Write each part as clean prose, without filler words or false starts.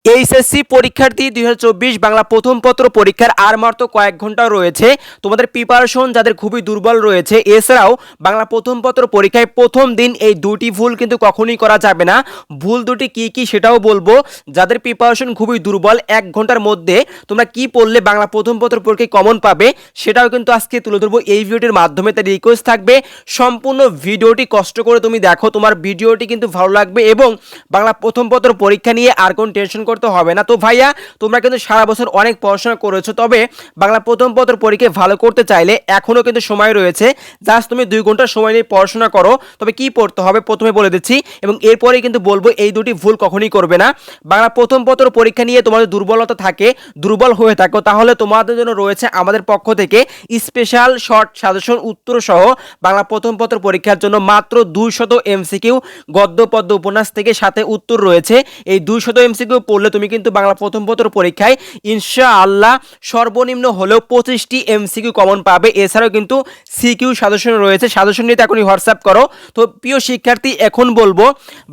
HSC পরীক্ষার্থী 2024 বাংলা প্রথম পত্র পরীক্ষার আর মাত্র কয়েক ঘন্টা রয়েছে। তোমাদের প্রিপারেশন যাদের খুবই দুর্বল রয়েছে, এছাড়াও বাংলা প্রথম পত্র পরীক্ষায় প্রথম দিন এই দুটি ভুল কিন্তু কখনোই করা যাবে না। ভুল দুটি কি কি সেটাও বলবো। যাদের প্রিপারেশন খুবই দুর্বল, 1 ঘন্টার মধ্যে তোমরা কি পড়লে বাংলা প্রথম পত্র পরীক্ষায় কমন পাবে সেটাও কিন্তু আজকে তুলে ধরবো এই ভিডিওটির মাধ্যমে। তাই রিকোয়েস্ট থাকবে সম্পূর্ণ ভিডিওটি কষ্ট করে তুমি দেখো, তোমার ভিডিওটি কিন্তু ভালো লাগবে এবং বাংলা প্রথম পত্র পরীক্ষা নিয়ে আর কোন টেনশন করতে হবে না। তো ভাইয়া, তোমরা কিন্তু সারা বছর অনেক পড়াশোনা করেছো, তবে বাংলা প্রথম পত্র পরীক্ষায় ভালো করতে চাইলে এখনও কিন্তু সময় রয়েছে। জাস্ট তুমি 2 ঘন্টা সময় নিয়ে পড়াশোনা করো। তবে কি পড়তে হবে প্রথমে বলে দিচ্ছি এবং এরপরেই কিন্তু বলবো এই দুটি ভুল কখনোই করবে না। বাংলা প্রথম পত্র পরীক্ষা নিয়ে তোমাদের দুর্বলতা থাকে, দুর্বল হয়ে থাকো, তাহলে তোমাদের জন্য রয়েছে আমাদের পক্ষ থেকে স্পেশাল শর্ট সাজেশন উত্তর সহ বাংলা প্রথম পত্র পরীক্ষার জন্য মাত্র 200 এমসিকিউ গদ্য পদ্য উপন্যাস থেকে সাথে উত্তর রয়েছে। এই 200 এমসিকিউ পড়লে তুমি কিন্তু বাংলা প্রথম পত্র পরীক্ষায় ইনশাআল্লাহ সর্বনিম্ন হলেও 25টি এমসিকিউ কমন পাবে। এছাড়াও কিন্তু সিকিউ সাজেশন রয়েছে, সাজেশন নিতে এখনই হোয়াটসঅ্যাপ করো। তো প্রিয় শিক্ষার্থী, এখন বলবো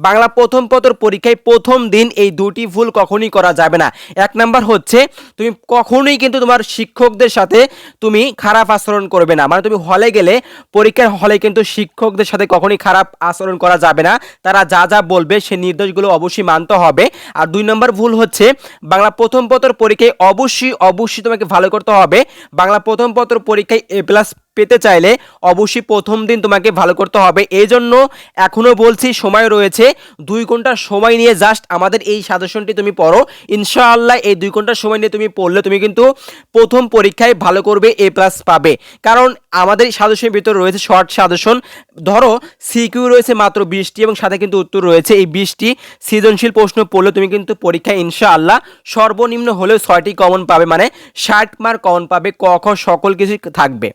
বাংলা প্রথম পত্র পরীক্ষায় প্রথম দিন এই দুটি ভুল কখনোই করা যাবে না। 1 নাম্বার হচ্ছে তুমি কখনোই কিন্তু তোমার শিক্ষকদের সাথে তুমি খারাপ আচরণ করবে না। মানে তুমি হলে গেলে, পরীক্ষার হলে কিন্তু শিক্ষকদের সাথে কখনোই খারাপ আচরণ করা যাবে না। তারা যা যা বলবে সে নির্দেশগুলো অবশ্যই মানতে হবে। আর 2 নম্বর ভুল হচ্ছে বাংলা প্রথম পত্র পরীক্ষায় অবশ্যই তোমাকে ভালো করতে হবে। বাংলা প্রথম পত্র পরীক্ষায় A+ পেতে চাইলে অবশ্যই প্রথম দিন তোমাকে ভালো করতে হবে। এই জন্য এখনও বলছি সময় রয়েছে, 2 ঘন্টা সময় নিয়ে জাস্ট আমাদের এই সাজেশনটি তুমি পড়ো। ইনশাআল্লাহ এই 2 ঘন্টা সময় নিয়ে তুমি পড়লে তুমি কিন্তু প্রথম পরীক্ষায় ভালো করবে, A+ পাবে। কারণ আমাদের সাজেশনের ভিতরে রয়েছে শর্ট সাজেশন। ধরো সিকিউ রয়েছে মাত্র 20টি এবং সাথে কিন্তু উত্তর রয়েছে এই 20টি সৃজনশীল প্রশ্ন পড়লে তুমি কিন্তু পরীক্ষায় ইনশাআল্লাহ সর্বনিম্ন হলেও 6টি কমন পাবে, মানে 60 মার্ক কমন পাবে। ক খ সকল কিছু থাকবে।